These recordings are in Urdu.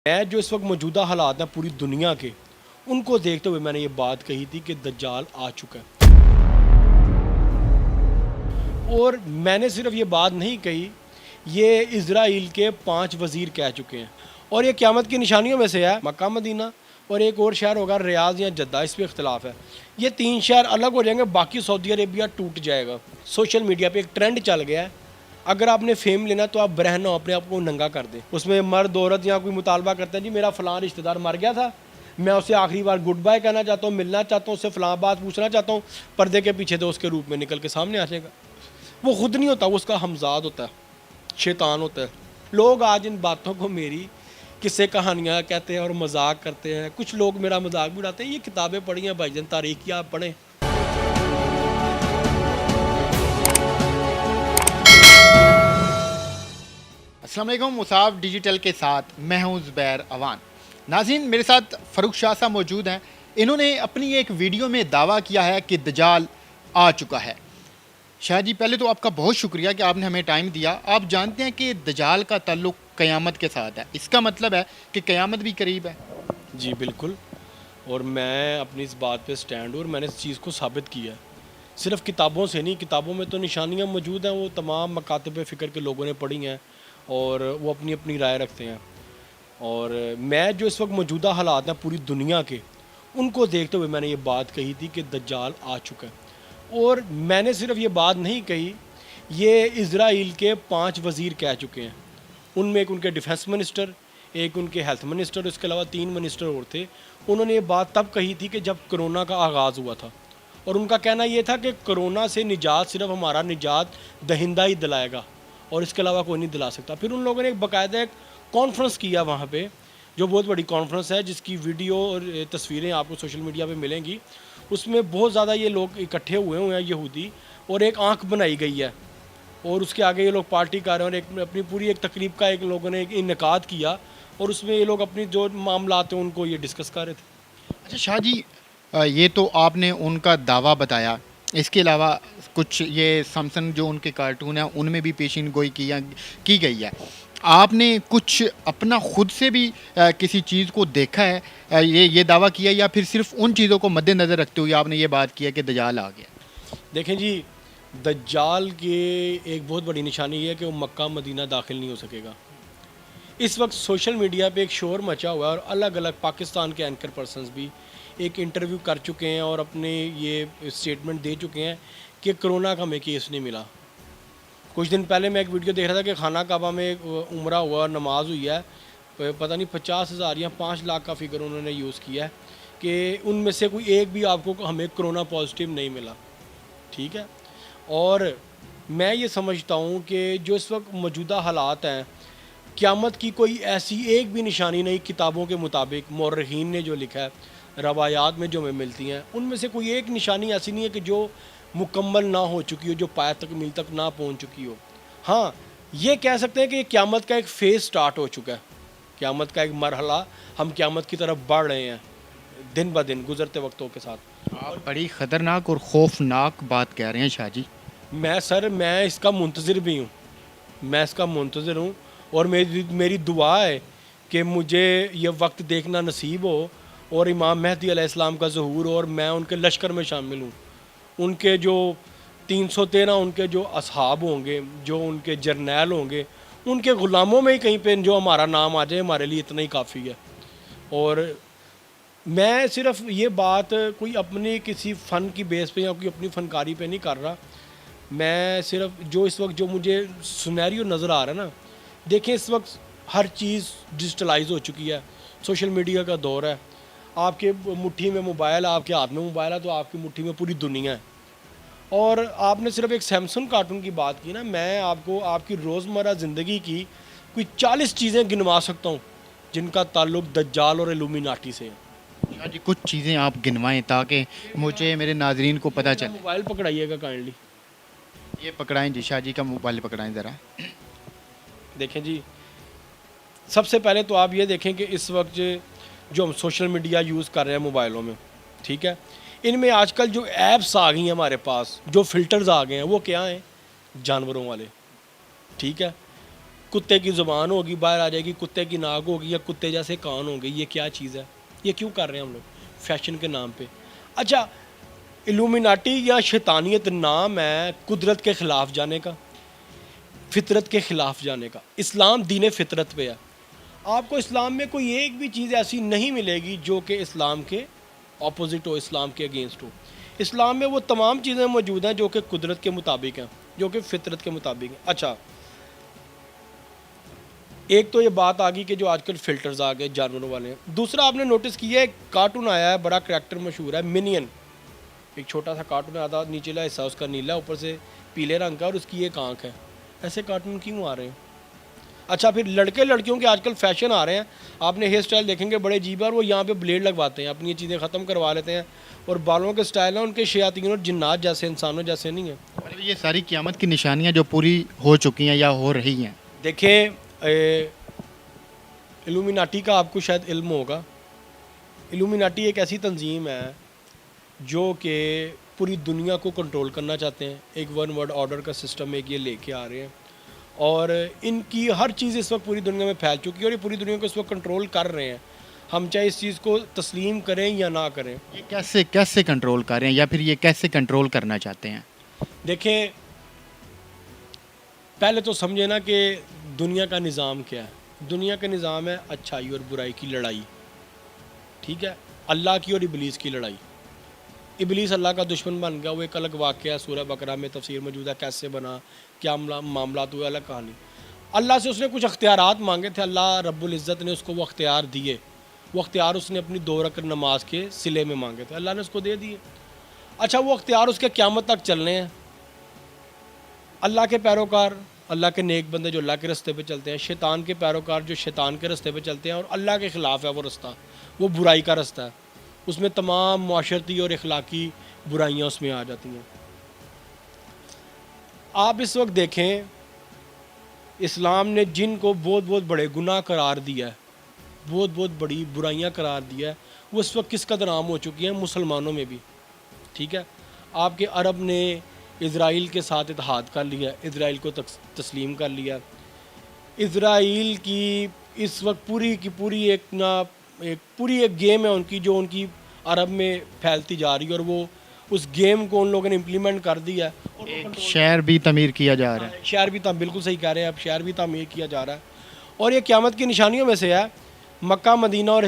میں جو اس وقت موجودہ حالات ہیں پوری دنیا کے ان کو دیکھتے ہوئے میں نے یہ بات کہی تھی کہ دجال آ چکا ہے. اور میں نے صرف یہ بات نہیں کہی، یہ اسرائیل کے 5 وزیر کہہ چکے ہیں. اور یہ قیامت کی نشانیوں میں سے ہے مکہ مدینہ اور ایک اور شہر ہوگا ریاض یا جدہ، اس پہ اختلاف ہے. یہ 3 شہر الگ ہو جائیں گے، باقی سعودی عربیہ ٹوٹ جائے گا. سوشل میڈیا پہ ایک ٹرینڈ چل گیا ہے، اگر آپ نے فیم لینا تو آپ برہنہ اپنے آپ کو ننگا کر دیں. اس میں مرد عورت یا کوئی مطالبہ کرتے ہیں جی میرا فلاں رشتہ دار مر گیا تھا، میں اسے آخری بار گڈ بائی کہنا چاہتا ہوں، ملنا چاہتا ہوں، اس سے فلاں بات پوچھنا چاہتا ہوں. پردے کے پیچھے تو اس کے روپ میں نکل کے سامنے آ جائے گا. وہ خود نہیں ہوتا، وہ اس کا ہمزاد ہوتا ہے، شیطان ہوتا ہے. لوگ آج ان باتوں کو میری قصے کہانیاں کہتے ہیں اور مذاق کرتے ہیں. کچھ لوگ میرا مذاق بھی اڑاتے ہیں. یہ کتابیں پڑھی ہیں بھائی جان، تاریخ کی آپ پڑھیں. السلام علیکم. مصعب ڈیجیٹل کے ساتھ میں ہوں زبیر اوان. ناظرین، میرے ساتھ فاروق شاہ صاحب موجود ہیں. انہوں نے اپنی ایک ویڈیو میں دعویٰ کیا ہے کہ دجال آ چکا ہے. شاہ جی، پہلے تو آپ کا بہت شکریہ کہ آپ نے ہمیں ٹائم دیا. آپ جانتے ہیں کہ دجال کا تعلق قیامت کے ساتھ ہے، اس کا مطلب ہے کہ قیامت بھی قریب ہے. جی بالکل، اور میں اپنی اس بات پہ سٹینڈ ہوں اور میں نے اس چیز کو ثابت کیا ہے. صرف کتابوں سے نہیں، کتابوں میں تو نشانیاں موجود ہیں، وہ تمام مکاتب فکر کے لوگوں نے پڑھی ہیں اور وہ اپنی اپنی رائے رکھتے ہیں. اور میں جو اس وقت موجودہ حالات ہیں پوری دنیا کے ان کو دیکھتے ہوئے میں نے یہ بات کہی تھی کہ دجال آ چکا ہے. اور میں نے صرف یہ بات نہیں کہی، یہ اسرائیل کے 5 وزیر کہہ چکے ہیں. ان میں ایک ان کے ڈیفنس منسٹر، ایک ان کے ہیلتھ منسٹر، اس کے علاوہ 3 منسٹر اور تھے. انہوں نے یہ بات تب کہی تھی کہ جب کرونا کا آغاز ہوا تھا، اور ان کا کہنا یہ تھا کہ کرونا سے نجات صرف ہمارا نجات دہندہ ہی دلائے گا اور اس کے علاوہ کوئی نہیں دلا سکتا. پھر ان لوگوں نے ایک باقاعدہ ایک کانفرنس کیا وہاں پہ، جو بہت بڑی کانفرنس ہے، جس کی ویڈیو اور تصویریں آپ کو سوشل میڈیا پہ ملیں گی. اس میں بہت زیادہ یہ لوگ اکٹھے ہوئے ہیں یہودی، اور ایک آنکھ بنائی گئی ہے اور اس کے آگے یہ لوگ پارٹی کر رہے ہیں، اور ایک اپنی پوری ایک تقریب کا ایک لوگوں نے ایک انعقاد کیا اور اس میں یہ لوگ اپنی جو معاملات ہیں ان کو یہ ڈسکس کر رہے تھے. اچھا شاہ جی، یہ تو آپ نے ان کا دعویٰ بتایا. اس کے علاوہ کچھ یہ سمسن جو ان کے کارٹون ہیں ان میں بھی پیشین گوئی کی گئی ہے. آپ نے کچھ اپنا خود سے بھی کسی چیز کو دیکھا ہے، یہ دعویٰ کیا، یا پھر صرف ان چیزوں کو مد نظر رکھتے ہوئے آپ نے یہ بات کیا کہ دجال آ گیا؟ دیکھیں جی، دجال کی ایک بہت بڑی نشانی یہ ہے کہ وہ مکہ مدینہ داخل نہیں ہو سکے گا. اس وقت سوشل میڈیا پہ ایک شور مچا ہوا ہے اور الگ الگ پاکستان کے اینکر پرسنز بھی ایک انٹرویو کر چکے ہیں اور اپنے یہ اسٹیٹمنٹ دے چکے ہیں کہ کرونا کا ہمیں کیس نہیں ملا. کچھ دن پہلے میں ایک ویڈیو دیکھ رہا تھا کہ خانہ کعبہ میں عمرہ ہوا، نماز ہوئی ہے، پتہ نہیں 50,000 یا 5 لاکھ کا فگر انہوں نے یوز کیا ہے، کہ ان میں سے کوئی ایک بھی آپ کو ہمیں کرونا پازیٹیو نہیں ملا. ٹھیک ہے. اور میں یہ سمجھتا ہوں کہ جو اس وقت موجودہ حالات ہیں، قیامت کی کوئی ایسی ایک بھی نشانی نہیں. کتابوں کے مطابق مورخین نے جو لکھا ہے، روایات میں جو ہمیں ملتی ہیں، ان میں سے کوئی ایک نشانی ایسی نہیں ہے کہ جو مکمل نہ ہو چکی ہو، جو پایہ تکمیل تک نہ پہنچ چکی ہو. ہاں، یہ کہہ سکتے ہیں کہ قیامت کا ایک فیز سٹارٹ ہو چکا ہے، قیامت کا ایک مرحلہ، ہم قیامت کی طرف بڑھ رہے ہیں دن بہ دن گزرتے وقتوں کے ساتھ. آپ بڑی خطرناک اور خوفناک بات کہہ رہے ہیں شاہ جی. میں اس کا منتظر بھی ہوں، میں اس کا منتظر ہوں، اور میری دعا ہے کہ مجھے یہ وقت دیکھنا نصیب ہو اور امام مہدی علیہ السلام کا ظہور ہو اور میں ان کے لشکر میں شامل ہوں. ان کے جو 313 ان کے جو اصحاب ہوں گے، جو ان کے جرنیل ہوں گے، ان کے غلاموں میں ہی کہیں پہ جو ہمارا نام آ جائے، ہمارے لیے اتنا ہی کافی ہے. اور میں صرف یہ بات کوئی اپنی کسی فن کی بیس پہ یا کوئی اپنی فنکاری پہ نہیں کر رہا. میں صرف جو اس وقت جو مجھے سنیریو نظر آ رہا ہے نا، دیکھیں اس وقت ہر چیز ڈیجیٹلائز ہو چکی ہے، سوشل میڈیا کا دور ہے. آپ کے مٹھی میں موبائل، آپ کے ہاتھ میں موبائل ہے تو آپ کی مٹھی میں پوری دنیا ہے. اور آپ نے صرف ایک سیمسنگ کارٹون کی بات کی نا، میں آپ کو آپ کی روزمرہ زندگی کی کوئی 40 چیزیں گنوا سکتا ہوں جن کا تعلق دجال اور الومیناٹی سے ہے. شاہ جی، کچھ چیزیں آپ گنوائیں تاکہ مجھے، میرے ناظرین کو پتہ چلے. موبائل پکڑائیے گا کائنڈلی. یہ پکڑائیں جی، شاہ جی کا موبائل پکڑائیں ذرا. دیکھیں جی، سب سے پہلے تو آپ یہ دیکھیں کہ اس وقت جو ہم سوشل میڈیا یوز کر رہے ہیں موبائلوں میں، ٹھیک ہے، ان میں آج کل جو ایپس آ گئی ہیں ہمارے پاس، جو فلٹرز آ گئے ہیں، وہ کیا ہیں؟ جانوروں والے. ٹھیک ہے. کتے کی زبان ہوگی باہر آ جائے گی, کتے کی ناک ہوگی یا کتے جیسے کان ہوں گے. یہ کیا چیز ہے؟ یہ کیوں کر رہے ہیں ہم لوگ فیشن کے نام پہ؟ اچھا, الومیناٹی یا شیطانیت نام ہے قدرت کے خلاف جانے کا, فطرت کے خلاف جانے کا. اسلام دین فطرت پہ ہے. آپ کو اسلام میں کوئی ایک بھی چیز ایسی نہیں ملے گی جو کہ اسلام کے اپوزٹ ہو, اسلام کے اگینسٹ ہو. اسلام میں وہ تمام چیزیں موجود ہیں جو کہ قدرت کے مطابق ہیں, جو کہ فطرت کے مطابق ہیں. اچھا, ایک تو یہ بات آ گئی کہ جو آج کل فلٹرز آ گئے جانوروں والے ہیں. دوسرا آپ نے نوٹس کیا ہے کارٹون آیا ہے, بڑا کریکٹر مشہور ہے, منین. ایک چھوٹا سا کارٹون آتا, نیچلا حصہ اس کا نیلا, اوپر سے پیلے رنگ کا, اور اس کی ایک آنکھ ہے. ایسے کارٹون کیوں آ رہے ہیں؟ اچھا, پھر لڑکے لڑکیوں کے آج کل فیشن آ رہے ہیں, آپ نے ہیئر اسٹائل دیکھیں گے بڑے عجیب ہے, اور وہ یہاں پہ بلیڈ لگواتے ہیں, اپنی یہ چیزیں ختم کروا لیتے ہیں, اور بالوں کے اسٹائل ہیں ان کے شیاطین اور جنات جیسے, انسانوں جیسے نہیں ہیں. یہ ساری قیامت کی نشانیاں جو پوری ہو چکی ہیں یا ہو رہی ہیں. دیکھیں, الومیناٹی کا آپ کو شاید علم ہوگا. الومیناٹی ایک ایسی تنظیم ہے جو کہ پوری دنیا کو کنٹرول کرنا چاہتے ہیں. ایک ون ورلڈ آرڈر کا سسٹم ایک یہ لے کے آ رہے ہیں, اور ان کی ہر چیز اس وقت پوری دنیا میں پھیل چکی ہے, اور یہ پوری دنیا کو اس وقت کنٹرول کر رہے ہیں, ہم چاہے اس چیز کو تسلیم کریں یا نہ کریں. یہ کیسے کنٹرول کر رہے ہیں, یا پھر یہ کیسے کنٹرول کرنا چاہتے ہیں؟ دیکھیں, پہلے تو سمجھے نا کہ دنیا کا نظام کیا ہے. دنیا کا نظام ہے اچھائی اور برائی کی لڑائی, ٹھیک ہے, اللہ کی اور ابلیس کی لڑائی. ابلیس اللہ کا دشمن بن گیا, وہ ایک الگ واقعہ ہے, سورہ بقرہ میں تفسیر موجود ہے, کیسے بنا, کیا معاملات ہوئے, الگ کہانی. اللہ سے اس نے کچھ اختیارات مانگے تھے, اللہ رب العزت نے اس کو وہ اختیار دیے. وہ اختیار اس نے اپنی 2 رکعت نماز کے صلے میں مانگے تھے, اللہ نے اس کو دے دیے. اچھا, وہ اختیار اس کے قیامت تک چلنے ہیں. اللہ کے پیروکار, اللہ کے نیک بندے جو اللہ کے رستے پہ چلتے ہیں, شیطان کے پیروکار جو شیطان کے رستے پہ چلتے ہیں, اور اللہ کے خلاف ہے وہ رستہ, وہ برائی کا رستہ ہے. اس میں تمام معاشرتی اور اخلاقی برائیاں اس میں آ جاتی ہیں. آپ اس وقت دیکھیں, اسلام نے جن کو بہت بہت بڑے گناہ قرار دیا ہے, بہت بہت بڑی برائیاں قرار دیا ہے, وہ اس وقت کس قدر عام ہو چکی ہیں مسلمانوں میں بھی. ٹھیک ہے, آپ کے عرب نے اسرائیل کے ساتھ اتحاد کر لیا, اسرائیل کو تسلیم کر لیا. اسرائیل کی اس وقت پوری کی پوری ایک گیم ہے ان کی, جو ان کی عرب میں پھیلتی جا رہی ہے, اور وہ اس گیم کو ان لوگوں نے امپلیمنٹ کر دیا ہے. اور ایک شہر بھی تعمیر کیا جا رہا ہے. شہر بھی بالکل صحیح کہہ رہے ہیں آپ, شہر بھی تعمیر کیا جا رہا ہے. اور یہ قیامت کی نشانیوں میں سے ہے مکہ, مدینہ اور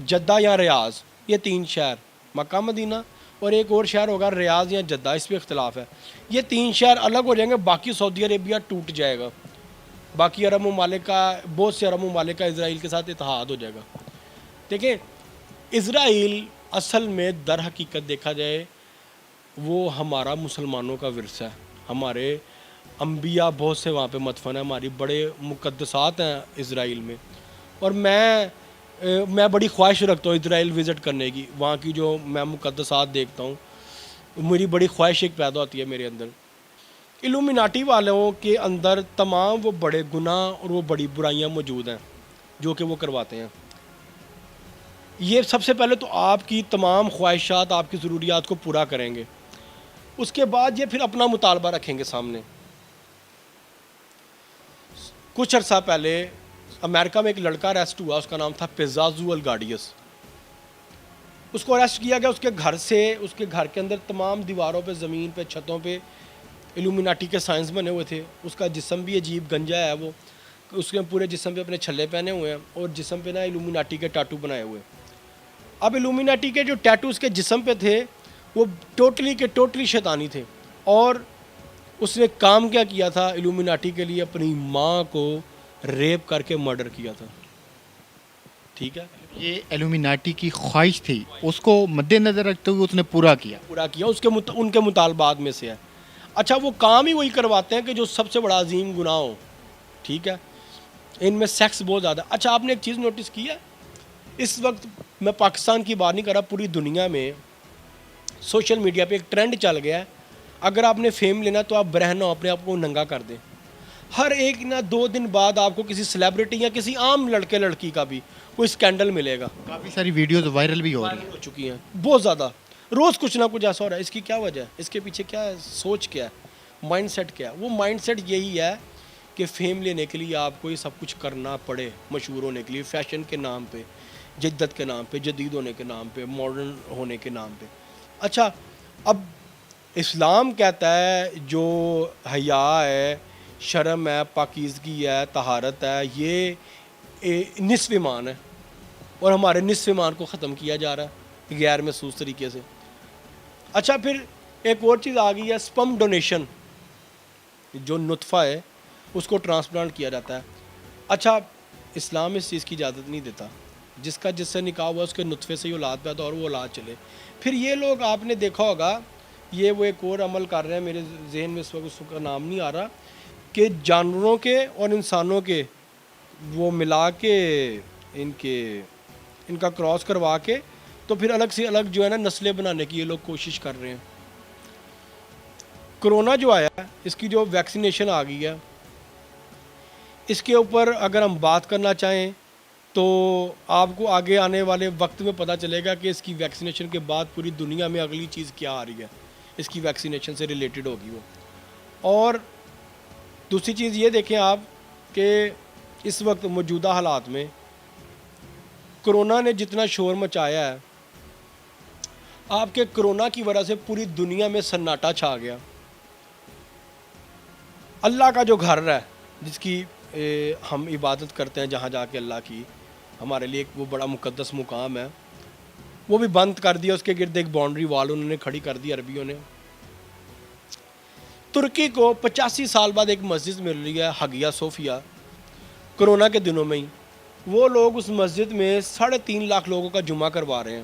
جدہ یا ریاض. یہ 3 شہر, مکہ, مدینہ, اور ایک اور شہر ہوگا ریاض یا جدہ, اس پہ اختلاف ہے. یہ 3 شہر الگ ہو جائیں گے, باقی سعودی عربیہ ٹوٹ جائے گا, باقی عرب ممالک کا, بہت سے عرب ممالک کا اسرائیل کے ساتھ اتحاد ہو جائے گا. دیکھیں, اسرائیل اصل میں در حقیقت دیکھا جائے وہ ہمارا مسلمانوں کا ورثہ ہے. ہمارے انبیاء بہت سے وہاں پہ مدفن ہیں, ہماری بڑے مقدسات ہیں اسرائیل میں, اور میں بڑی خواہش رکھتا ہوں اسرائیل وزٹ کرنے کی. وہاں کی جو میں مقدسات دیکھتا ہوں, میری بڑی خواہش ایک پیدا ہوتی ہے میرے اندر. الومیناٹی والوں کے اندر تمام وہ بڑے گناہ اور وہ بڑی برائیاں موجود ہیں جو کہ وہ کرواتے ہیں. یہ سب سے پہلے تو آپ کی تمام خواہشات, آپ کی ضروریات کو پورا کریں گے. اس کے بعد یہ پھر اپنا مطالبہ رکھیں گے سامنے. کچھ عرصہ پہلے امریکہ میں ایک لڑکا اریسٹ ہوا, اس کا نام تھا پیزازو الگاڈیس. اس کو اریسٹ کیا گیا, اس کے گھر کے اندر تمام دیواروں پہ, زمین پہ, چھتوں پہ الومیناٹی کے سائنس بنے ہوئے تھے. اس کا جسم بھی عجیب گنجا ہے, وہ اس کے پورے جسم پہ اپنے چھلے پہنے ہوئے ہیں, اور جسم پہ نا الومیناٹی کے ٹیٹو بنائے ہوئے. اب الومیناٹی کے جو ٹیٹو اس کے جسم پہ تھے وہ ٹوٹلی شیطانی تھے, اور اس نے کام کیا تھا الومیناٹی کے لیے, اپنی ماں کو ریپ کر کے مرڈر کیا تھا. ٹھیک ہے, یہ الومیناٹی کی خواہش تھی, اس کو مد نظر رکھتے ہوئے اس نے پورا کیا. ان کے مطالبات میں سے ہے. اچھا, وہ کام ہی وہی کرواتے ہیں کہ جو سب سے بڑا عظیم گناہ ہو. ٹھیک ہے, ان میں سیکس بہت زیادہ. اچھا, آپ نے ایک چیز نوٹس کی ہے, اس وقت میں پاکستان کی بات نہیں کر رہا, پوری دنیا میں سوشل میڈیا پہ ایک ٹرینڈ چل گیا ہے, اگر آپ نے فیم لینا تو آپ برہنہ اپنے آپ کو ننگا کر دیں. ہر ایک نہ 2 دن بعد آپ کو کسی سیلیبریٹی یا کسی عام لڑکے لڑکی کا بھی کوئی اسکینڈل ملے گا. کافی ساری ویڈیوز وائرل بھی ہو رہی ہو چکی ہیں بہت زیادہ, روز کچھ نہ کچھ ایسا ہو رہا ہے. اس کی کیا وجہ ہے, اس کے پیچھے کیا ہے, سوچ کیا ہے, مائنڈ سیٹ کیا ہے؟ وہ مائنڈ سیٹ یہی ہے کہ فیم لینے کے لیے آپ کو یہ سب کچھ کرنا پڑے مشہور ہونے کے لیے، فیشن کے نام پہ، جدت کے نام پہ، جدید ہونے کے نام پہ، ماڈرن ہونے کے نام پہ. اچھا اب اسلام کہتا ہے جو حیا ہے، شرم ہے، پاکیزگی ہے، طہارت ہے، یہ نصف ایمان ہے، اور ہمارے نصف ایمان کو ختم کیا جا رہا ہے غیر محسوس طریقے سے. اچھا پھر ایک اور چیز آ گئی ہے سپم ڈونیشن، جو نطفہ ہے اس کو ٹرانسپلانٹ کیا جاتا ہے. اچھا اسلام اس چیز کی اجازت نہیں دیتا، جس کا جس سے نکاح ہوا اس کے نطفے سے ہی اولاد پیدا اور وہ اولاد چلے. پھر یہ لوگ آپ نے دیکھا ہوگا یہ وہ ایک اور عمل کر رہے ہیں، میرے ذہن میں اس وقت اس کا نام نہیں آ رہا، کہ جانوروں کے اور انسانوں کے وہ ملا کے ان کا کراس کروا کے تو پھر الگ سے الگ جو ہے نا نسلیں بنانے کی یہ لوگ کوشش کر رہے ہیں. کرونا جو آیا ہے اس کی جو ویکسینیشن آ گئی ہے، اس کے اوپر اگر ہم بات کرنا چاہیں تو آپ کو آگے آنے والے وقت میں پتہ چلے گا کہ اس کی ویکسینیشن کے بعد پوری دنیا میں اگلی چیز کیا آ رہی ہے، اس کی ویکسینیشن سے ریلیٹڈ ہوگی وہ. اور دوسری چیز یہ دیکھیں آپ کہ اس وقت موجودہ حالات میں کرونا نے جتنا شور مچایا ہے، آپ کے کرونا کی وجہ سے پوری دنیا میں سناٹا چھا گیا. اللہ کا جو گھر ہے جس کی ہم عبادت کرتے ہیں، جہاں جا کے اللہ کی ہمارے لیے وہ بڑا مقدس مقام ہے، وہ بھی بند کر دیا. اس کے گرد ایک باؤنڈری وال انہوں نے کھڑی کر دی عربیوں نے. ترکی کو 85 سال بعد ایک مسجد مل رہی ہے ہگیا صوفیہ، کرونا کے دنوں میں ہی وہ لوگ اس مسجد میں 3.5 لاکھ لوگوں کا جمعہ کروا رہے ہیں.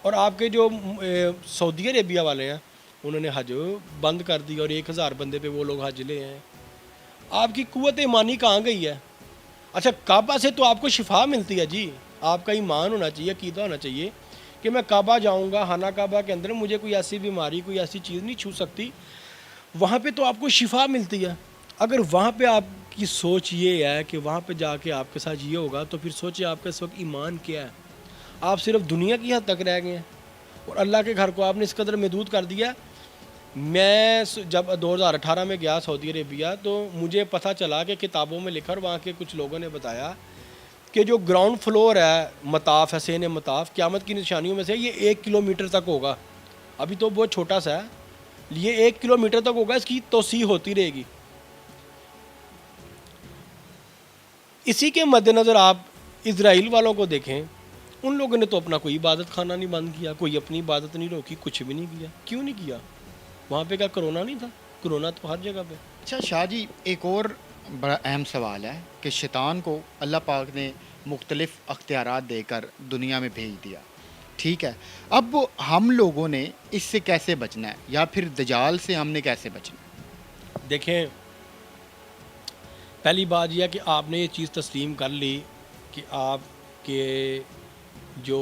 اور آپ کے جو سعودی عربیہ والے ہیں انہوں نے حج بند کر دی اور 1000 بندے پہ وہ لوگ حج لے ہیں. آپ کی قوت ایمانی کہاں گئی ہے؟ اچھا کعبہ سے تو آپ کو شفا ملتی ہے جی، آپ کا ایمان ہونا چاہیے، عقیدہ ہونا چاہیے کہ میں کعبہ جاؤں گا، خانہ کعبہ کے اندر مجھے کوئی ایسی بیماری، کوئی ایسی چیز نہیں چھو سکتی، وہاں پہ تو آپ کو شفا ملتی ہے. اگر وہاں پہ آپ کی سوچ یہ ہے کہ وہاں پہ جا کے آپ کے ساتھ یہ ہوگا تو پھر سوچیں آپ کا اس وقت ایمان کیا ہے. آپ صرف دنیا کی حد تک رہ گئے ہیں اور اللہ کے گھر کو آپ نے اس قدر محدود کر دیا. میں جب 2018 میں گیا سعودی عربیہ تو مجھے پتہ چلا کہ کتابوں میں لکھا اور وہاں کے کچھ لوگوں نے بتایا کہ جو گراؤنڈ فلور ہے مطاف ہے، سین مطاف، قیامت کی نشانیوں میں سے یہ 1 کلومیٹر تک ہوگا. ابھی تو بہت چھوٹا سا ہے، یہ 1 کلومیٹر تک ہوگا، اس کی توسیع ہوتی رہے گی. اسی کے مد نظر آپ اسرائیل والوں کو دیکھیں، ان لوگوں نے تو اپنا کوئی عبادت خانہ نہیں بند کیا، کوئی اپنی عبادت نہیں روکی، کچھ بھی نہیں کیا. کیوں نہیں کیا؟ وہاں پہ کیا کرونا نہیں تھا؟ کرونا تو ہر جگہ پہ. اچھا شاہ جی، ایک اور بڑا اہم سوال ہے کہ شیطان کو اللہ پاک نے مختلف اختیارات دے کر دنیا میں بھیج دیا، ٹھیک ہے، اب ہم لوگوں نے اس سے کیسے بچنا ہے، یا پھر دجال سے ہم نے کیسے بچنا ہے؟ دیکھیں پہلی بات یہ ہے کہ آپ نے یہ چیز تسلیم کر لی کہ آپ کے جو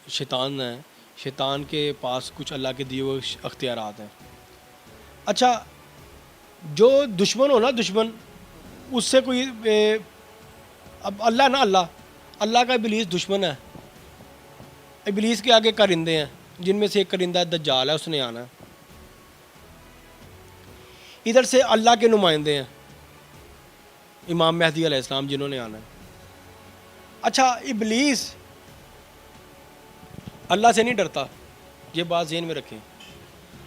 شیطان ہیں، شیطان کے پاس کچھ اللہ کے دیے ہوئے اختیارات ہیں. اچھا جو دشمن ہو نا، دشمن اس سے کوئی اب اللہ نا، اللہ کا ابلیس دشمن ہے. ابلیس کے آگے کرندے ہیں، جن میں سے ایک کرندہ دجال ہے، اس نے آنا ہے. ادھر سے اللہ کے نمائندے ہیں امام مہدی علیہ السلام، جنہوں نے آنا ہے. اچھا ابلیس اللہ سے نہیں ڈرتا، یہ بات ذہن میں رکھیں.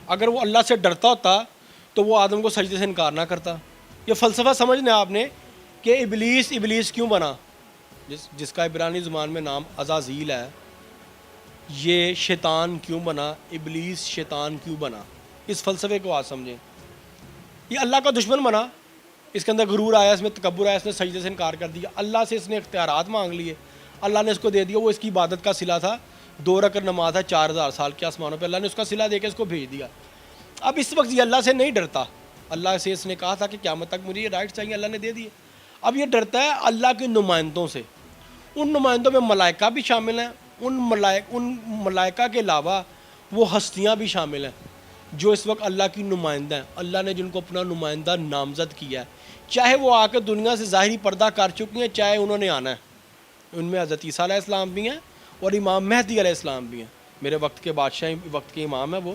اگر وہ اللہ سے ڈرتا ہوتا تو وہ آدم کو سجدے سے انکار نہ کرتا. یہ فلسفہ سمجھنا آپ نے کہ ابلیس کیوں بنا، جس کا عبرانی زبان میں نام عزازیل ہے. یہ شیطان کیوں بنا، ابلیس شیطان کیوں بنا، اس فلسفے کو آج سمجھیں. یہ اللہ کا دشمن بنا، اس کے اندر غرور آیا، اس میں تکبر آیا، اس نے سجدے سے انکار کر دیا. اللہ سے اس نے اختیارات مانگ لیے، اللہ نے اس کو دے دیا. وہ اس کی عبادت کا صلہ تھا، 2 رکعت نماز ہے 4000 سال کے آسمانوں پہ، اللہ نے اس کا صلہ دے کے اس کو بھیج دیا. اب اس وقت یہ اللہ سے نہیں ڈرتا، اللہ سے اس نے کہا تھا کہ قیامت تک مجھے یہ رائٹ چاہیے، اللہ نے دے دیے. اب یہ ڈرتا ہے اللہ کے نمائندوں سے. ان نمائندوں میں ملائکہ بھی شامل ہیں، ان ملائکہ کے علاوہ وہ ہستیاں بھی شامل ہیں جو اس وقت اللہ کی نمائندہ ہیں. اللہ نے جن کو اپنا نمائندہ نامزد کیا ہے، چاہے وہ آ کے دنیا سے ظاہری پردہ کر چکی ہیں، چاہے انہوں نے آنا ہے. ان میں حضرت عیسیٰ علیہ السلام بھی ہیں اور امام مہدی علیہ السلام بھی ہیں، میرے وقت کے بادشاہ، وقت کے امام ہیں وہ.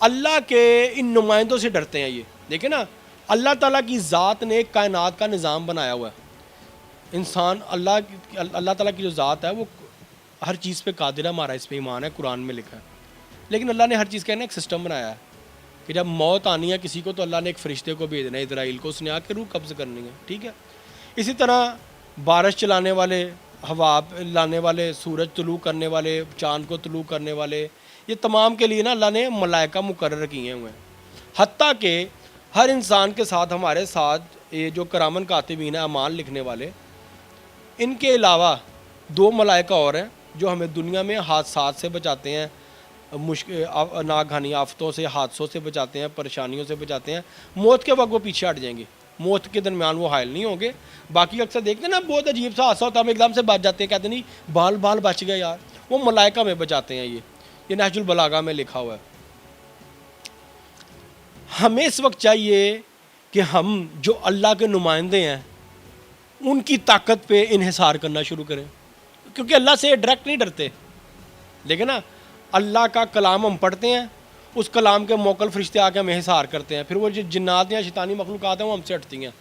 اللہ کے ان نمائندوں سے ڈرتے ہیں. یہ دیکھیں نا، اللہ تعالیٰ کی ذات نے ایک کائنات کا نظام بنایا ہوا ہے. انسان اللہ تعالیٰ کی جو ذات ہے وہ ہر چیز پہ قادر ہے, ہمارا اس پہ ایمان ہے, قرآن میں لکھا ہے. لیکن اللہ نے ہر چیز کا ایک سسٹم بنایا ہے کہ جب موت آنی ہے کسی کو تو اللہ نے ایک فرشتے کو بھیجنا ہے, اسرائیل کو, اس نے آ کے روح قبض کرنی ہے. ٹھیک ہے. اسی طرح بارش چلانے والے, ہوا لانے والے, سورج طلوع کرنے والے, چاند کو طلوع کرنے والے, یہ تمام کے لیے نا اللہ نے ملائکہ مقرر کیے ہوئے ہیں. حتیٰ کہ ہر انسان کے ساتھ ہمارے ساتھ یہ جو کرامن کاتبین ہیں, اعمال لکھنے والے, ان کے علاوہ 2 ملائکہ اور ہیں جو ہمیں دنیا میں حادثات سے بچاتے ہیں, ناگہانی آفتوں سے, حادثوں سے بچاتے ہیں, پریشانیوں سے بچاتے ہیں. موت کے وقت وہ پیچھے ہٹ جائیں گے, موت کے درمیان وہ حائل نہیں ہوں گے. باقی اکثر دیکھتے ہیں نا بہت عجیب سا حادثہ ہوتا ہے, ہم ایک دم سے بچ جاتے ہیں, کہتے نہیں بال بچ گئے یار, وہ ملائکہ میں بچاتے ہیں. یہ نہج البلاغہ میں لکھا ہوا ہے. ہمیں اس وقت چاہیے کہ ہم جو اللہ کے نمائندے ہیں ان کی طاقت پہ انحصار کرنا شروع کریں, کیونکہ اللہ سے ڈائریکٹ نہیں ڈرتے. لیکن نا اللہ کا کلام ہم پڑھتے ہیں, اس کلام کے موکل فرشتے آ کے ہمیں انحصار کرتے ہیں, پھر وہ جو جنات یا شیطانی مخلوقات ہیں وہ ہم سے ہٹتی ہیں.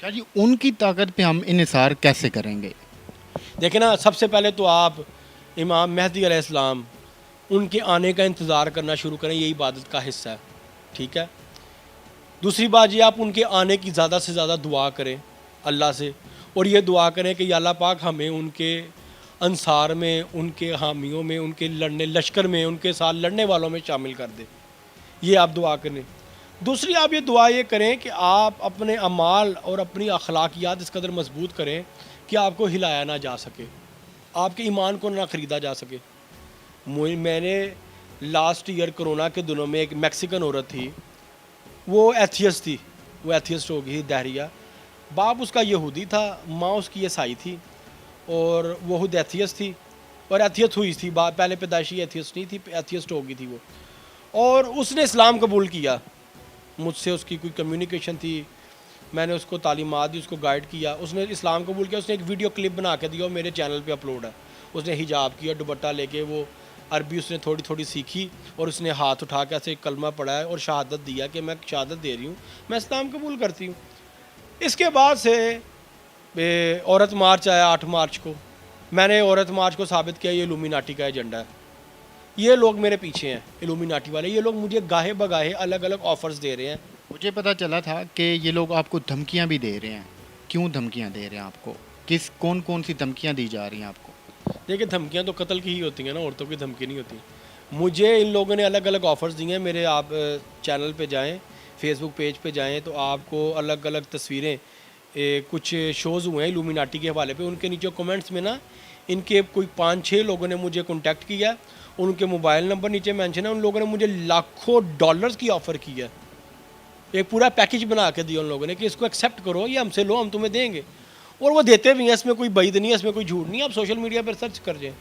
شاہ جی ان کی طاقت پہ ہم انحصار کیسے کریں گے؟ دیکھیں نا, سب سے پہلے تو آپ امام مہدی علیہ السلام ان کے آنے کا انتظار کرنا شروع کریں, یہ عبادت کا حصہ ہے. ٹھیک ہے. دوسری بات یہ, آپ ان کے آنے کی زیادہ سے زیادہ دعا کریں اللہ سے, اور یہ دعا کریں کہ یا اللہ پاک ہمیں ان کے انصار میں, ان کے حامیوں میں, ان کے لشکر میں, ان کے ساتھ لڑنے والوں میں شامل کر دے. یہ آپ دعا کریں. دوسری آپ یہ دعا یہ کریں کہ آپ اپنے اعمال اور اپنی اخلاقیات اس قدر مضبوط کریں کہ آپ کو ہلایا نہ جا سکے, آپ کے ایمان کو نہ خریدا جا سکے. میں نے لاسٹ ایئر کرونا کے دنوں میں ایک میکسیکن عورت تھی, وہ ایتھیسٹ تھی, وہ ایتھیسٹ ہو گئی, دہریہ. باپ اس کا یہودی تھا, ماں اس کی عیسائی تھی, اور وہ خود ایتھیسٹ تھی, اور ایتھیسٹ ہوئی تھی. پہلے پیدائشی ایتھیسٹ نہیں تھی, ایتھیسٹ ہو گئی تھی وہ. اور اس نے اسلام قبول کیا. مجھ سے اس کی کوئی کمیونیکیشن تھی, میں نے اس کو تعلیمات دی, اس کو گائیڈ کیا. اس نے اسلام قبول کیا. اس نے ایک ویڈیو کلپ بنا کے دیا اور میرے چینل پہ اپلوڈ ہے. اس نے حجاب کیا, دوپٹہ لے کے, وہ عربی اس نے تھوڑی تھوڑی سیکھی, اور اس نے ہاتھ اٹھا کے ایسے کلمہ پڑھا ہے اور شہادت دیا کہ میں شہادت دے رہی ہوں, میں اسلام قبول کرتی ہوں. اس کے بعد سے عورت مارچ آیا 8 مارچ کو. میں نے عورت مارچ کو ثابت کیا یہ الومیناٹی کا ایجنڈا ہے. یہ لوگ میرے پیچھے ہیں, الومیناٹی والے. یہ لوگ مجھے گاہے بگاہے الگ الگ آفرز دے رہے ہیں. مجھے پتہ چلا تھا کہ یہ لوگ آپ کو دھمکیاں بھی دے رہے ہیں. کیوں دھمکیاں دے رہے ہیں آپ کو؟ کون سی دھمکیاں دی جا رہی ہیں آپ کو؟ دیکھیں دھمکیاں تو قتل کی ہی ہوتی ہیں نا, عورتوں کی دھمکی نہیں ہوتی. مجھے ان لوگوں نے الگ الگ آفرز دیے ہیں. میرے آپ چینل پہ جائیں, فیس بک پیج پہ جائیں, تو آپ کو الگ الگ تصویریں, کچھ شوز ہوئے ہیں الومیناٹی کے حوالے پہ. ان کے نیچے کمنٹس میں نا ان کے کوئی 5-6 لوگوں نے مجھے کنٹیکٹ کیا, ان کے موبائل نمبر نیچے مینشن ہے. ان لوگوں نے مجھے لاکھوں ڈالرز کی آفر کی ہے. ایک پورا پیکج بنا کے دیا ان لوگوں نے کہ اس کو ایکسیپٹ کرو, یہ ہم سے لو, ہم تمہیں دیں گے. اور وہ دیتے بھی ہیں, اس میں کوئی بعید نہیں ہے, اس میں کوئی جھوٹ نہیں ہے. آپ سوشل میڈیا پر سرچ کر جائیں.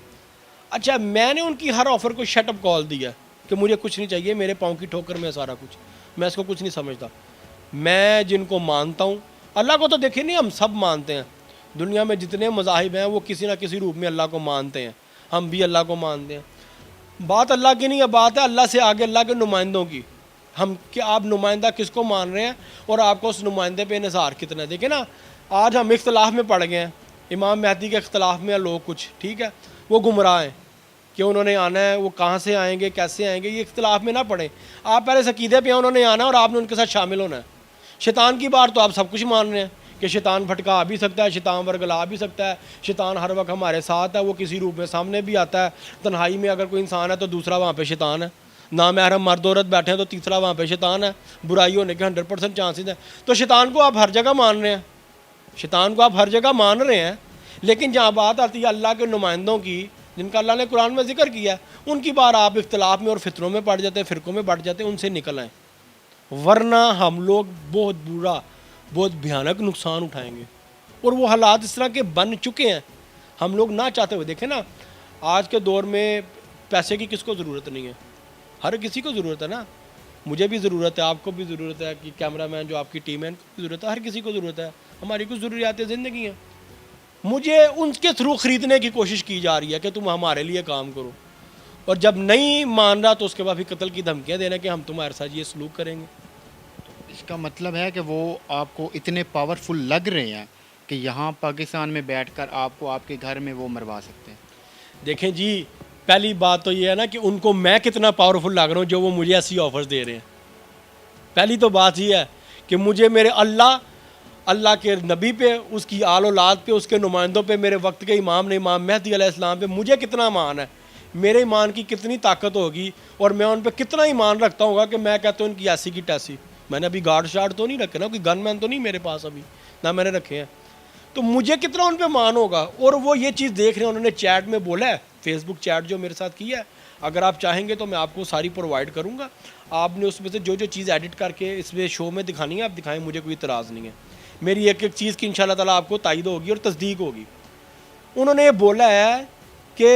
اچھا, میں نے ان کی ہر آفر کو شٹ اپ کال دیا کہ مجھے کچھ نہیں چاہیے, میرے پاؤں کی ٹھوکر میں سارا کچھ, میں اس کو کچھ نہیں سمجھتا. میں جن کو مانتا ہوں, اللہ کو تو دیکھیں نہیں, ہم سب مانتے ہیں. دنیا میں جتنے مذاہب ہیں وہ کسی نہ کسی روپ میں اللہ کو مانتے ہیں. ہم بھی اللہ کو مانتے ہیں. بات اللہ کی نہیں ہے, بات ہے اللہ سے آگے اللہ کے نمائندوں کی. ہم کہ آپ نمائندہ کس کو مان رہے ہیں اور آپ کو اس نمائندے پہ انحصار کتنا ہے. دیکھیں نا, آج ہم اختلاف میں پڑ گئے ہیں. امام مہدی کے اختلاف میں لوگ کچھ, ٹھیک ہے, وہ گمراہ ہیں کہ انہوں نے آنا ہے, وہ کہاں سے آئیں گے, کیسے آئیں گے, یہ اختلاف میں نہ پڑیں. آپ پہلے عقیدے پہ ہیں, انہوں نے آنا ہے اور آپ نے ان کے ساتھ شامل ہونا ہے. شیطان کی بات تو آپ سب کچھ مان رہے ہیں کہ شیطان بھٹکا آ بھی سکتا ہے, شیطان ورگلا بھی سکتا ہے, شیطان ہر وقت ہمارے ساتھ ہے, وہ کسی روپ میں سامنے بھی آتا ہے. تنہائی میں اگر کوئی انسان ہے تو دوسرا وہاں پہ شیطان ہے. نامحرم مرد عورت بیٹھے ہیں تو تیسرا وہاں پہ شیطان ہے. برائی ہونے کے 100% چانسز ہیں. تو شیطان کو آپ ہر جگہ مان رہے ہیں, شیطان کو آپ ہر جگہ مان رہے ہیں. لیکن جہاں بات آتی ہے اللہ کے نمائندوں کی, جن کا اللہ نے قرآن میں ذکر کیا ہے, ان کی بار آپ اختلاف میں اور فتنوں میں پڑ جاتے ہیں, فرقوں میں بڑھ جاتے ہیں. ان سے نکل آئیں, ورنہ ہم لوگ بہت برا, بہت بھیانک نقصان اٹھائیں گے. اور وہ حالات اس طرح کے بن چکے ہیں, ہم لوگ نہ چاہتے ہوئے. دیکھیں نا, آج کے دور میں پیسے کی کس کو ضرورت نہیں ہے, ہر کسی کو ضرورت ہے نا. مجھے بھی ضرورت ہے, آپ کو بھی ضرورت ہے, کہ کیمرہ مین جو آپ کی ٹیم ہے ان کو بھی ضرورت ہے, ہر کسی کو ضرورت ہے. ہماری کچھ ضروریات زندگی ہیں. مجھے ان کے تھرو خریدنے کی کوشش کی جا رہی ہے کہ تم ہمارے لیے کام کرو, اور جب نہیں مان رہا تو اس کے بعد پھر قتل کی دھمکیاں دینا کہ ہم تمہارے ساتھ یہ سلوک کریں گے. اس کا مطلب ہے کہ وہ آپ کو اتنے پاورفل لگ رہے ہیں کہ یہاں پاکستان میں بیٹھ کر آپ کو آپ کے گھر میں وہ مروا سکتے ہیں؟ دیکھیں جی، پہلی بات تو یہ ہے نا کہ ان کو میں کتنا پاورفل لگ رہا ہوں جو وہ مجھے ایسی آفرز دے رہے ہیں۔ پہلی تو بات یہ ہے کہ مجھے میرے اللہ کے نبی پہ، اس کی آل اولاد پہ، اس کے نمائندوں پہ، میرے وقت کے امام نے امام مہدی علیہ السلام پہ مجھے کتنا ایمان ہے، میرے ایمان کی کتنی طاقت ہوگی، اور میں ان پہ کتنا ایمان رکھتا ہوں گا کہ میں کہتا ہوں ان کی ایسی کی ٹیسی۔ میں نے ابھی گارڈ شارڈ تو نہیں رکھے نا، کوئی گن مین تو نہیں میرے پاس ابھی، نہ میں نے رکھے ہیں، تو مجھے کتنا ان پہ مان ہوگا۔ اور وہ یہ چیز دیکھ رہے ہیں، انہوں نے چیٹ میں بولا ہے، فیس بک چیٹ جو میرے ساتھ کی ہے، اگر آپ چاہیں گے تو میں آپ کو ساری پرووائڈ کروں گا، آپ نے اس میں سے جو چیز ایڈٹ کر کے اس میں شو میں دکھانی ہے آپ دکھائیں، مجھے کوئی اعتراض نہیں ہے۔ میری ایک چیز کی انشاءاللہ تعالیٰ آپ کو تائید ہوگی اور تصدیق ہوگی۔ انہوں نے یہ بولا ہے کہ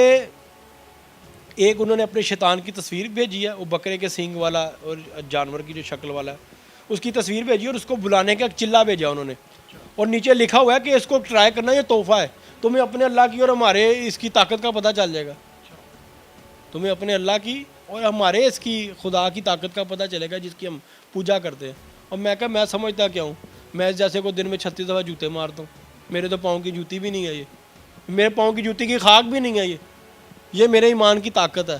ایک انہوں نے اپنے شیطان کی تصویر بھیجی ہے، وہ بکرے کے سینگ والا اور جانور کی جو شکل والا ہے اس کی تصویر بھیجی، اور اس کو بلانے کا ایک چلا بھیجا انہوں نے، اور نیچے لکھا ہوا ہے کہ اس کو ٹرائی کرنا یہ تحفہ ہے، تمہیں اپنے اللہ کی اور ہمارے اس کی طاقت کا پتہ چل جائے گا، تمہیں اپنے اللہ کی اور ہمارے اس کی خدا کی طاقت کا پتہ چلے گا جس کی ہم پوجا کرتے ہیں۔ اور میں کہا میں سمجھتا کیا ہوں، میں اس جیسے کو دن میں 36 دفعہ جوتے مارتا ہوں، میرے تو پاؤں کی جوتی بھی نہیں ہے، یہ میرے پاؤں کی جوتی کی خاک بھی نہیں ہے، یہ میرے ایمان کی طاقت ہے،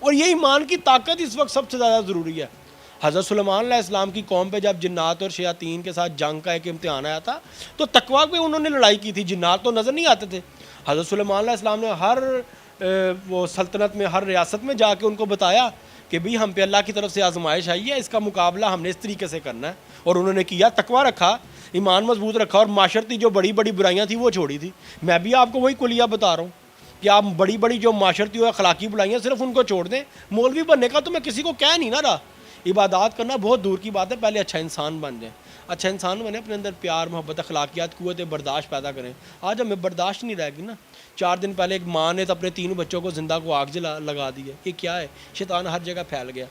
اور یہ ایمان کی طاقت اس وقت سب سے زیادہ ضروری ہے۔ حضرت سلیمان علیہ السلام کی قوم پہ جب جنات اور شیاطین کے ساتھ جنگ کا ایک امتحان آیا تھا تو تقویٰ پہ انہوں نے لڑائی کی تھی، جنات تو نظر نہیں آتے تھے۔ حضرت سلیمان علیہ السلام نے ہر وہ سلطنت میں، ہر ریاست میں جا کے ان کو بتایا کہ بھئی ہم پہ اللہ کی طرف سے آزمائش آئی ہے، اس کا مقابلہ ہم نے اس طریقے سے کرنا ہے، اور انہوں نے کیا، تقویٰ رکھا، ایمان مضبوط رکھا، اور معاشرتی جو بڑی بڑی برائیاں تھیں وہ چھوڑی تھی۔ میں بھی آپ کو وہی کلیہ بتا رہا ہوں کہ آپ بڑی بڑی جو معاشرتی اور اخلاقی برائیاں صرف ان کو چھوڑ دیں۔ مولوی بننے کا تو میں کسی کو کہہ نہیں نہ رہا، عبادات کرنا بہت دور کی بات ہے، پہلے اچھا انسان بن جائیں، اچھا انسان بنے، اپنے اندر پیار، محبت، اخلاقیات، قوت برداشت پیدا کریں۔ آج ہمیں برداشت نہیں رہے گی نا۔ 4 دن پہلے ایک ماں نے تو اپنے 3 بچوں کو زندہ کو آگ لگا دی ہے، یہ کیا ہے؟ شیطان ہر جگہ پھیل گیا۔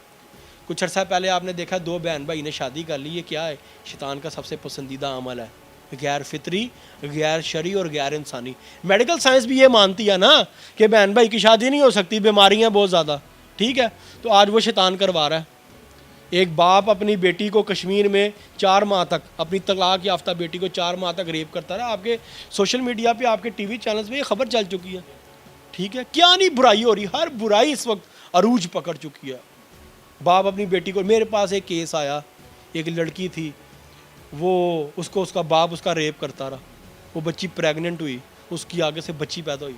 کچھ عرصہ پہلے آپ نے دیکھا 2 بہن بھائی نے شادی کر لی، یہ کیا ہے؟ شیطان کا سب سے پسندیدہ عمل ہے، غیر فطری، غیر شرعی اور غیر انسانی۔ میڈیکل سائنس بھی یہ مانتی ہے نا کہ بہن بھائی کی شادی نہیں ہو سکتی، بیماریاں بہت زیادہ، ٹھیک ہے، تو آج وہ شیطان کروا رہا ہے۔ ایک باپ اپنی بیٹی کو کشمیر میں 4 ماہ تک، اپنی طلاق یافتہ بیٹی کو 4 ماہ تک ریپ کرتا رہا۔ آپ کے سوشل میڈیا پہ، آپ کے ٹی وی چینلز پہ یہ خبر چل چکی ہے، ٹھیک ہے، کیا نہیں برائی ہو رہی، ہر برائی اس وقت عروج پکڑ چکی ہے۔ باپ اپنی بیٹی کو، میرے پاس ایک کیس آیا، ایک لڑکی تھی، وہ اس کو اس کا باپ اس کا ریپ کرتا رہا، وہ بچی پریگننٹ ہوئی، اس کی آگے سے بچی پیدا ہوئی،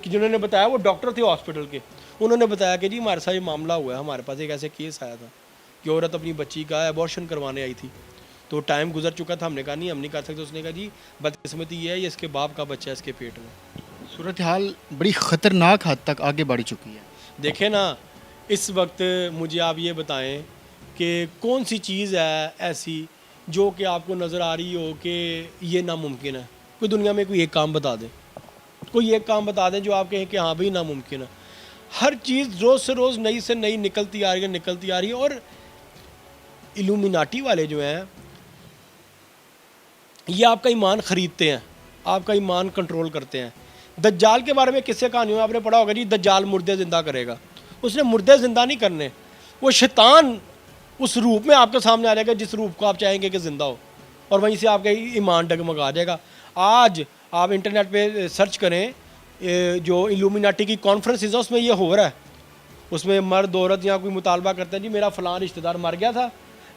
جنہوں نے بتایا وہ ڈاکٹر تھے ہاسپٹل کے، انہوں نے بتایا کہ جی ہمارے ساتھ یہ معاملہ ہوا ہے، ہمارے پاس ایک ایسے کیس آیا تھا کہ عورت اپنی بچی کا ایبورشن کروانے آئی تھی، تو ٹائم گزر چکا تھا، ہم نے کہا نہیں ہم نہیں کر سکتے، اس نے کہا جی بدقسمتی یہ ہے، یہ اس کے باپ کا بچہ ہے اس کے پیٹ میں۔ صورتحال بڑی خطرناک حد تک آگے بڑھ چکی ہے۔ دیکھیں نا، اس وقت مجھے آپ یہ بتائیں کہ کون سی چیز ہے ایسی جو کہ آپ کو نظر آ رہی ہو کہ یہ ناممکن ہے؟ کوئی دنیا میں کوئی ایک کام بتا دیں، کوئی ایک کام بتا دیں جو آپ کہیں کہ ہاں بھائی ناممکن ہے۔ ہر چیز روز سے روز نئی سے نئی نکلتی آ رہی ہے، اور الومیناٹی والے جو ہیں یہ آپ کا ایمان خریدتے ہیں، آپ کا ایمان کنٹرول کرتے ہیں۔ دجال کے بارے میں کس سے کہانی ہو آپ نے پڑھا ہوگا، جی دجال مردے زندہ کرے گا، اس نے مردے زندہ نہیں کرنے، وہ شیطان اس روپ میں آپ کے سامنے آ جائے گا جس روپ کو آپ چاہیں گے کہ زندہ ہو، اور وہیں سے آپ کا ایمان ڈگمگا جائے گا۔ آج آپ انٹرنیٹ پہ سرچ کریں، جو الومیناٹی کی کانفرنسز ہے اس میں یہ ہو رہا ہے، اس میں مرد عورت یا کوئی مطالبہ کرتے ہیں جی میرا فلاں رشتہ دار مر گیا تھا،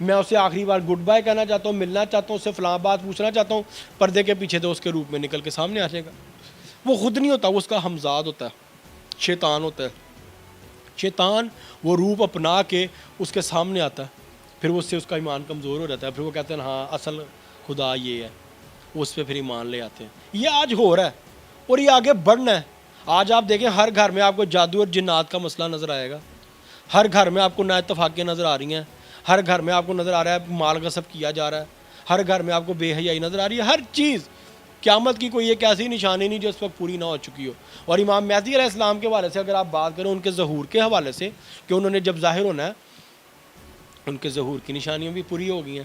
میں اسے آخری بار گڈ بائی کہنا چاہتا ہوں، ملنا چاہتا ہوں، اس سے فلاں بات پوچھنا چاہتا ہوں، پردے کے پیچھے تو اس کے روپ میں نکل کے سامنے آ جائے گا۔ وہ خود نہیں ہوتا، وہ اس کا ہمزاد ہوتا ہے، شیطان ہوتا ہے۔ شیطان وہ روپ اپنا کے اس کے سامنے آتا ہے، پھر اس سے اس کا ایمان کمزور ہو جاتا ہے، پھر وہ کہتے ہیں ہاں اصل خدا یہ ہے، اس پہ پھر ایمان لے آتے ہیں۔ یہ آج ہو رہا ہے اور یہ آگے بڑھنا ہے۔ آج آپ دیکھیں ہر گھر میں آپ کو جادو اور جنات کا مسئلہ نظر آئے گا، ہر گھر میں آپ کو نااتفاقیاں نظر آ رہی ہیں، ہر گھر میں آپ کو نظر آ رہا ہے مال غصب کیا جا رہا ہے، ہر گھر میں آپ کو بے حیائی نظر آ رہی ہے۔ ہر چیز قیامت کی کوئی ایک ایسی نشانی نہیں جو اس وقت پوری نہ ہو چکی ہو۔ اور امام مہدی علیہ السلام کے حوالے سے اگر آپ بات کریں، ان کے ظہور کے حوالے سے کہ انہوں نے جب ظاہر ہونا ہے، ان کے ظہور کی نشانیاں بھی پوری ہو گئی ہیں۔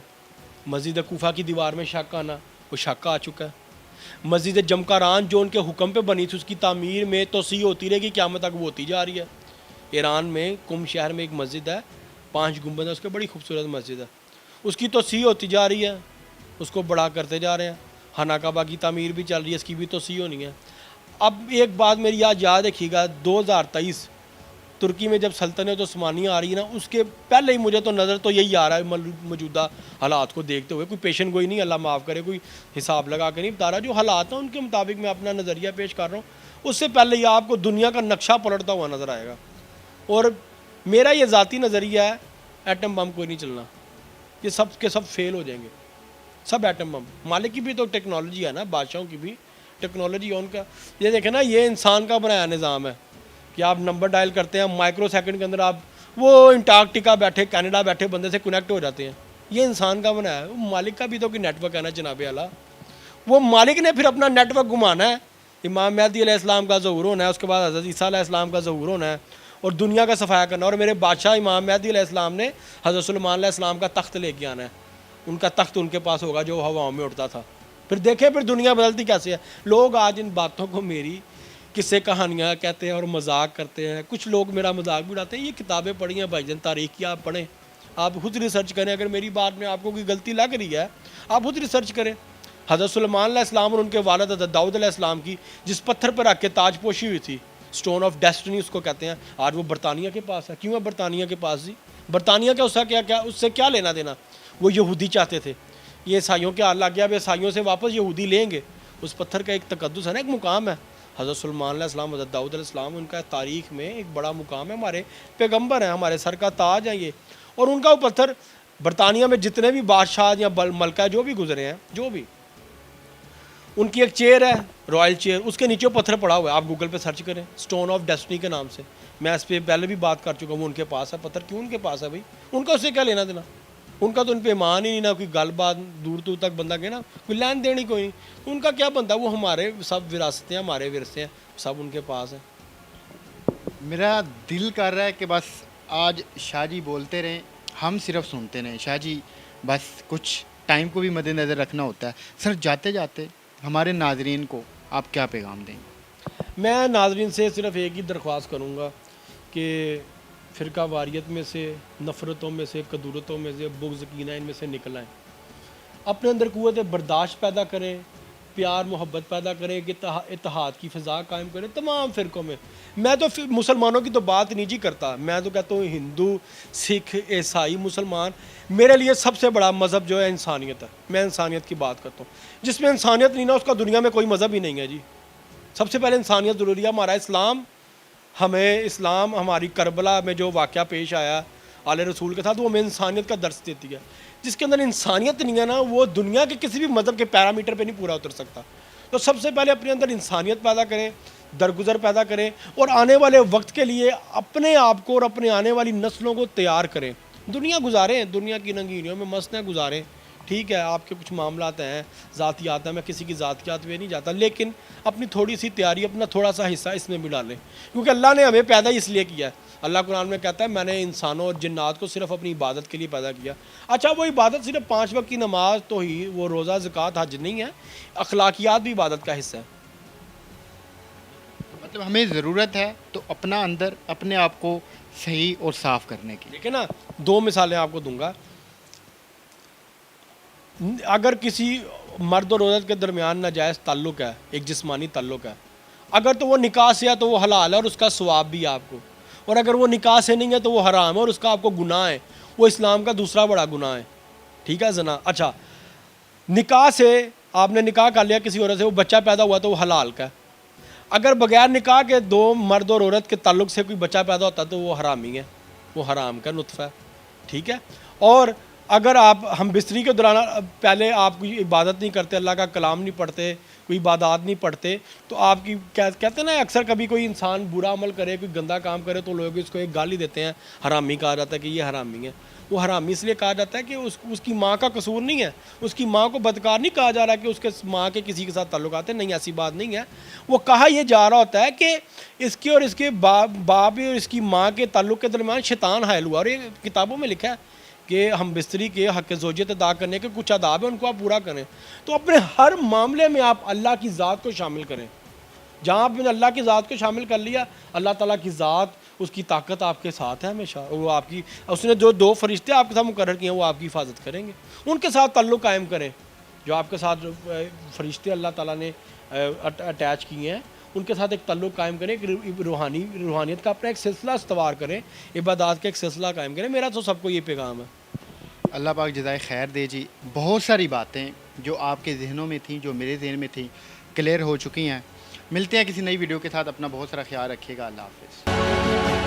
مسجد کوفہ کی دیوار میں شک آنا، وہ شک آ چکا ہے۔ مسجد جمکاران جو ان کے حکم پہ بنی تھی، اس کی تعمیر میں توسیع ہوتی رہے گی، قیامت تک وہ ہوتی جا رہی ہے۔ ایران میں قم شہر میں ایک مسجد ہے، 5 گنبد ہے، اس کے بڑی خوبصورت مسجد ہے، اس کی توسیع ہوتی جا رہی ہے، اس کو بڑا کرتے جا رہے ہیں. خانہ کعبہ کی تعمیر بھی چل رہی ہے، اس کی بھی توسیع ہونی ہے. اب ایک بات میری آج یاد رکھیے گا، 2023 ترکی میں جب سلطنت عثمانیہ آ رہی ہے نا، اس کے پہلے ہی مجھے تو نظر تو یہی آ رہا ہے موجودہ حالات کو دیکھتے ہوئے. کوئی پیشن گوئی نہیں، اللہ معاف کرے، کوئی حساب لگا کے نہیں بتا رہا. جو حالات ہیں ان کے مطابق میں اپنا نظریہ پیش کر رہا ہوں. اس سے پہلے ہی آپ کو دنیا کا نقشہ پلٹتا ہوا نظر آئے گا. اور میرا یہ ذاتی نظریہ ہے، ایٹم بم کوئی نہیں چلنا، یہ سب کے سب فیل ہو جائیں گے، سب ایٹم بم. مالک کی بھی تو ٹیکنالوجی ہے نا، بادشاہوں کی بھی ٹیکنالوجی ہے ان کا. یہ دیکھیں نا، یہ انسان کا بنایا نظام ہے کہ آپ نمبر ڈائل کرتے ہیں، مائکرو سیکنڈ کے اندر آپ وہ انٹارکٹیکا بیٹھے، کینیڈا بیٹھے بندے سے کنیکٹ ہو جاتے ہیں. یہ انسان کا بنایا ہے. وہ مالک کا بھی تو کوئی نیٹ ورک ہے نا جناب اعلیٰ. وہ مالک نے پھر اپنا نیٹ ورک گھمانا ہے. امام مہدی علیہ السلام کا ظہور ہونا ہے، اس کے بعد حضرت عیسیٰ علیہ السلام کا ظہور ہونا ہے اور دنیا کا صفایا کرنا. اور میرے بادشاہ امام مہدی علیہ السلام نے حضرت سلیمان علیہ السلام کا تخت لے کے آنا ہے. ان کا تخت ان کے پاس ہوگا جو ہواؤں میں اڑتا تھا. پھر دیکھیں پھر دنیا بدلتی کیسے ہے. لوگ آج ان باتوں کو میری قصے کہانیاں کہتے ہیں اور مذاق کرتے ہیں. کچھ لوگ میرا مذاق بھی اڑاتے ہیں. یہ کتابیں پڑھی ہیں بھائی جان، تاریخ کی آپ پڑھیں، آپ خود ریسرچ کریں. اگر میری بات میں آپ کو کوئی غلطی لگ رہی ہے آپ خود ریسرچ کریں. حضرت سلیمان علیہ السلام اور ان کے والد حضرت داؤد علیہ السلام کی جس پتھر پر رکھ کے تاج پوشی ہوئی تھی، سٹون آف ڈیسٹنی اس کو کہتے ہیں، آج وہ برطانیہ کے پاس ہے. کیوں ہے برطانیہ کے پاس جی؟ برطانیہ کا اس سے کیا لینا دینا؟ وہ یہودی چاہتے تھے. یہ عیسائیوں کے حال لگ گیا، اب عیسائیوں سے واپس یہودی لیں گے. اس پتھر کا ایک تقدس ہے نا، ایک مقام ہے. حضرت سلیمان علیہ السلام، حضرت داؤد علیہ السلام، ان کا تاریخ میں ایک بڑا مقام ہے. ہمارے پیغمبر ہیں، ہمارے سر کا تاج ہیں یہ. اور ان کا وہ پتھر برطانیہ میں جتنے بھی بادشاہ یا ملکہ جو بھی گزرے ہیں، جو بھی، ان کی ایک چیئر ہے، رائل چیئر، اس کے نیچے پتھر پڑا ہوا ہے. آپ گوگل پہ سرچ کریں، سٹون آف ڈیسٹنی کے نام سے. میں اس پہ پہلے بھی بات کر چکا ہوں. ان کے پاس ہے پتھر. کیوں ان کے پاس ہے بھائی؟ ان کا اس سے کیا لینا دینا؟ ان کا تو ان پہ ایمان ہی نہیں، نہ کوئی گل بات دور دور تک بندہ کہ نا کوئی لین دین ہی کوئی نہیں. ان کا کیا بنتا؟ وہ ہمارے سب وراثتیں، ہمارے ورثے ہیں، سب ان کے پاس ہیں. میرا دل کر رہا ہے کہ بس آج شاہ جی بولتے رہیں، ہم صرف سنتے رہیں. شاہ جی بس کچھ ٹائم کو بھی مد نظر رکھنا ہوتا ہے. سر جاتے جاتے ہمارے ناظرین کو آپ کیا پیغام دیں گے؟ میں ناظرین سے صرف ایک ہی درخواست کروں گا کہ فرقہ واریت میں سے، نفرتوں میں سے، کدورتوں میں سے، بغض کینہ ان میں سے نکل آئیں. اپنے اندر قوت برداشت پیدا کریں، پیار محبت پیدا کریں، کہ اتحاد کی فضا قائم کریں تمام فرقوں میں. میں تو مسلمانوں کی تو بات نہیں جی کرتا، میں تو کہتا ہوں ہندو، سکھ، عیسائی، مسلمان، میرے لیے سب سے بڑا مذہب جو ہے انسانیت ہے. میں انسانیت کی بات کرتا ہوں. جس میں انسانیت نہیں نا، اس کا دنیا میں کوئی مذہب ہی نہیں ہے جی. سب سے پہلے انسانیت ضروری ہے. ہمارا اسلام ہماری کربلا میں جو واقعہ پیش آیا آل رسول کے ساتھ، وہ ہمیں انسانیت کا درس دیتی ہے. جس کے اندر انسانیت نہیں ہے نا، وہ دنیا کے کسی بھی مذہب کے پیرامیٹر پہ نہیں پورا اتر سکتا. تو سب سے پہلے اپنے اندر انسانیت پیدا کریں، درگزر پیدا کریں، اور آنے والے وقت کے لیے اپنے آپ کو اور اپنے آنے والی نسلوں کو تیار کریں. دنیا گزاریں، دنیا کی رنگینیوں میں مست ہیں، گزاریں. ٹھیک ہے، آپ کے کچھ معاملات ہیں، ذاتیات ہیں، میں کسی کی ذاتیات پہ نہیں جاتا، لیکن اپنی تھوڑی سی تیاری، اپنا تھوڑا سا حصہ اس میں بھی ڈالیں. کیونکہ اللہ نے ہمیں پیدا اس لیے کیا ہے. اللہ قرآن میں کہتا ہے میں نے انسانوں اور جنات کو صرف اپنی عبادت کے لیے پیدا کیا. اچھا، وہ عبادت صرف 5 وقت کی نماز تو ہی، وہ روزہ، زکوٰۃ، حج نہیں ہے. اخلاقیات بھی عبادت کا حصہ ہے. مطلب ہمیں ضرورت ہے تو اپنا اندر اپنے آپ کو صحیح اور صاف کرنے کی. دیکھیں نا، 2 مثالیں آپ کو دوں گا. اگر کسی مرد اور عورت کے درمیان ناجائز تعلق ہے، ایک جسمانی تعلق ہے، اگر تو وہ نکاح سے ہے تو وہ حلال ہے اور اس کا ثواب بھی ہے آپ کو. اور اگر وہ نکاح سے نہیں ہے تو وہ حرام ہے اور اس کا آپ کو گناہ ہے. وہ اسلام کا دوسرا بڑا گناہ ہے. ٹھیک ہے زنا. اچھا، نکاح سے آپ نے نکاح کر لیا کسی عورت سے، وہ بچہ پیدا ہوا تو وہ حلال کا ہے. اگر بغیر نکاح کے 2 مرد اور عورت کے تعلق سے کوئی بچہ پیدا ہوتا ہے تو وہ حرامی ہے، وہ حرام کا نطفہ ہے. ٹھیک ہے. اور اگر ہم بستری کے دوران پہلے آپ کوئی عبادت نہیں کرتے، اللہ کا کلام نہیں پڑھتے، کوئی عبادات نہیں پڑھتے، تو آپ کی کہتے ہیں نا، اکثر کبھی کوئی انسان برا عمل کرے، کوئی گندا کام کرے تو لوگ اس کو ایک گالی دیتے ہیں، حرامی کہا جاتا ہے کہ یہ حرامی ہے. وہ حرامی اس لیے کہا جاتا ہے کہ اس کی ماں کا قصور نہیں ہے. اس کی ماں کو بدکار نہیں کہا جا رہا کہ اس کے ماں کے کسی کے ساتھ تعلقات ہیں، نہیں، ایسی بات نہیں ہے. وہ کہا یہ جا رہا ہوتا ہے کہ اس کے اور اس کے باپ اور اس کی ماں کے تعلق کے درمیان شیطان حائل ہوا. اور یہ کتابوں میں لکھا ہے کہ ہم بستری کے حق زوجیت ادا کرنے کے کچھ آداب ہیں، ان کو آپ پورا کریں. تو اپنے ہر معاملے میں آپ اللہ کی ذات کو شامل کریں. جہاں آپ نے اللہ کی ذات کو شامل کر لیا، اللہ تعالیٰ کی ذات اس کی طاقت آپ کے ساتھ ہے ہمیشہ. وہ آپ کی اس نے جو 2 فرشتے آپ کے ساتھ مقرر کیے ہیں وہ آپ کی حفاظت کریں گے. ان کے ساتھ تعلق قائم کریں. جو آپ کے ساتھ فرشتے اللہ تعالیٰ نے اٹیچ کیے ہیں ان کے ساتھ ایک تعلق قائم کریں. ایک روحانیت کا اپنا ایک سلسلہ استوار کریں. عبادات کا ایک سلسلہ قائم کریں. میرا تو سب کو یہ پیغام ہے. اللہ پاک جزائے خیر دے جی. بہت ساری باتیں جو آپ کے ذہنوں میں تھیں جو میرے ذہن میں تھیں کلیئر ہو چکی ہیں. ملتے ہیں کسی نئی ویڈیو کے ساتھ. اپنا بہت سارا خیال رکھیے گا. اللہ حافظ.